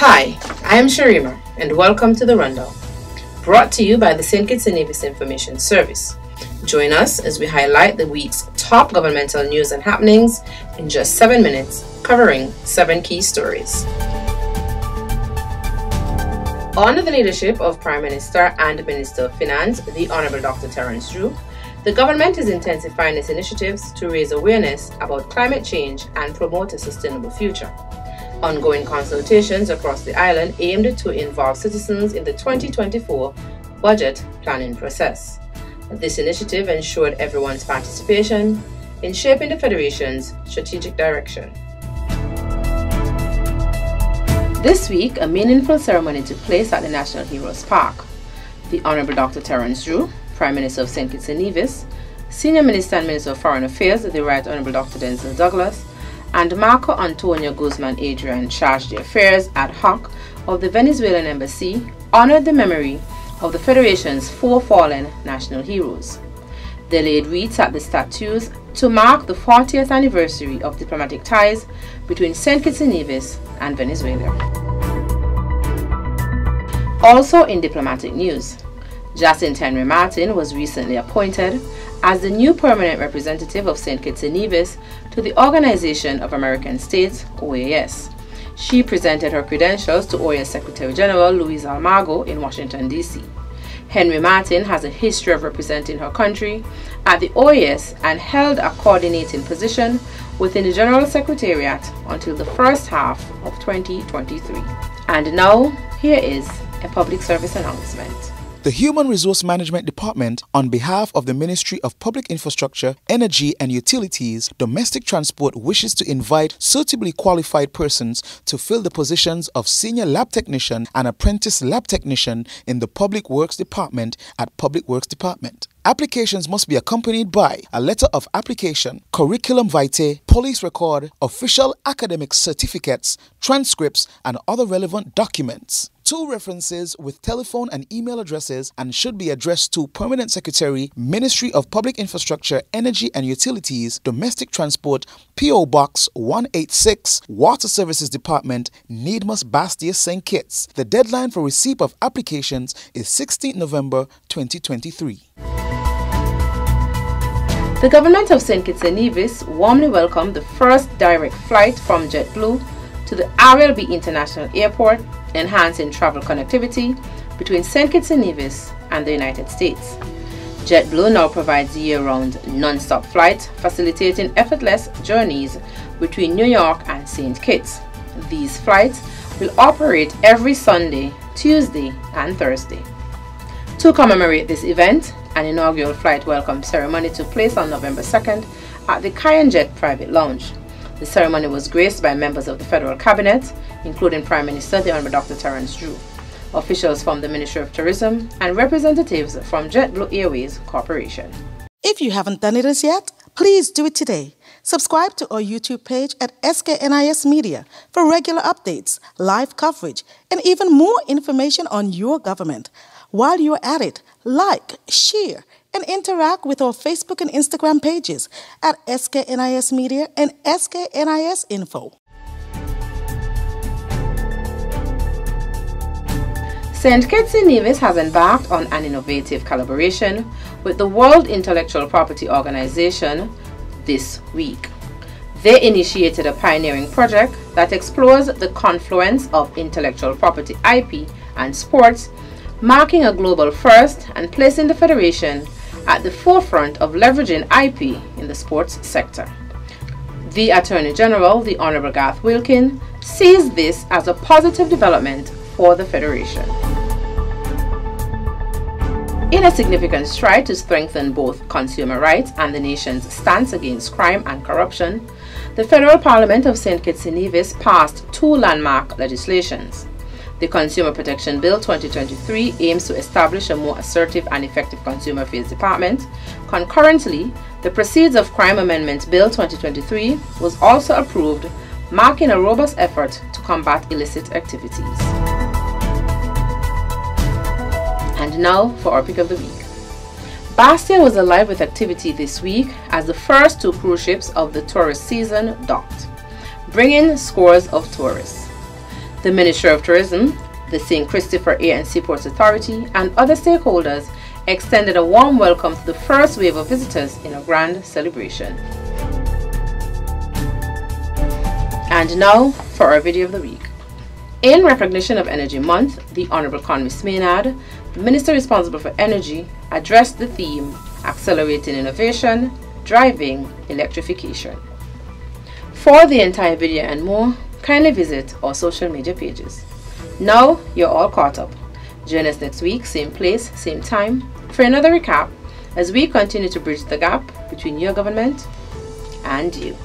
Hi, I am Sharima and welcome to The Rundown, brought to you by the St. Kitts-Nevis Information Service. Join us as we highlight the week's top governmental news and happenings in just 7 minutes, covering 7 key stories. Under the leadership of Prime Minister and Minister of Finance, the Honorable Dr. Terence Drew, the government is intensifying its initiatives to raise awareness about climate change and promote a sustainable future. Ongoing consultations across the island aimed to involve citizens in the 2024 budget planning process. This initiative ensured everyone's participation in shaping the Federation's strategic direction. This week, a meaningful ceremony took place at the National Heroes Park. The Honorable Dr. Terence Drew, Prime Minister of St. Kitts-Nevis, Senior Minister and Minister of Foreign Affairs, the Right Honorable Dr. Denzel Douglas, and Marco Antonio Guzman Adrian, chargé d'affaires ad hoc of the Venezuelan embassy, honored the memory of the Federation's 4 fallen national heroes. They laid wreaths at the statues to mark the 40th anniversary of diplomatic ties between St. Kitts-Nevis and Venezuela. Also in diplomatic news, Jacinth Henry Martin was recently appointed as the new permanent representative of St. Kitts-Nevis to the Organization of American States, OAS. She presented her credentials to OAS Secretary General Luis Almagro in Washington, D.C. Henry Martin has a history of representing her country at the OAS and held a coordinating position within the General Secretariat until the first half of 2023. And now, here is a public service announcement. The Human Resource Management Department, on behalf of the Ministry of Public Infrastructure, Energy and Utilities, Domestic Transport, wishes to invite suitably qualified persons to fill the positions of Senior Lab Technician and Apprentice Lab Technician in the Public Works Department at Public Works Department. Applications must be accompanied by a letter of application, curriculum vitae, police record, official academic certificates, transcripts, and other relevant documents. 2 references with telephone and email addresses and should be addressed to Permanent Secretary, Ministry of Public Infrastructure, Energy and Utilities, Domestic Transport, P.O. Box 186, Water Services Department, Needmos, Bastia, St. Kitts. The deadline for receipt of applications is 16 November 2023. The government of St. Kitts-Nevis warmly welcomed the first direct flight from JetBlue to the RLB International Airport, enhancing travel connectivity between St. Kitts-Nevis and the United States. JetBlue now provides year-round non-stop flights, facilitating effortless journeys between New York and St. Kitts. These flights will operate every Sunday, Tuesday, and Thursday. To commemorate this event, an inaugural flight welcome ceremony took place on November 2nd at the Cayenne Jet Private Lounge. The ceremony was graced by members of the Federal Cabinet, including Prime Minister the Honorable Dr. Terence Drew, officials from the Ministry of Tourism, and representatives from JetBlue Airways Corporation. If you haven't done it as yet, please do it today. Subscribe to our YouTube page at SKNIS Media for regular updates, live coverage, and even more information on your government. While you're at it, like, share, and interact with our Facebook and Instagram pages at SKNIS Media and SKNIS Info. St. Kitts-Nevis has embarked on an innovative collaboration with the World Intellectual Property Organization this week. They initiated a pioneering project that explores the confluence of intellectual property IP and sports, marking a global first and placing the Federation at the forefront of leveraging IP in the sports sector. The Attorney General, the Honorable Garth Wilkin, sees this as a positive development for the Federation. In a significant stride to strengthen both consumer rights and the nation's stance against crime and corruption, the Federal Parliament of St. Kitts-Nevis passed 2 landmark legislations. The Consumer Protection Bill 2023 aims to establish a more assertive and effective consumer affairs department. Concurrently, the Proceeds of Crime Amendment Bill 2023 was also approved, marking a robust effort to combat illicit activities. And now for our pick of the week. Bastia was alive with activity this week as the first 2 cruise ships of the tourist season docked, bringing scores of tourists. The Ministry of Tourism, the St. Christopher Air and Seaports Authority, and other stakeholders extended a warm welcome to the first wave of visitors in a grand celebration. And now for our video of the week. In recognition of Energy Month, the Honorable Congress Maynard, the Minister responsible for energy, addressed the theme Accelerating Innovation, Driving Electrification. For the entire video and more, kindly visit our social media pages. Now you're all caught up. Join us next week, same place, same time, for another recap as we continue to bridge the gap between your government and you.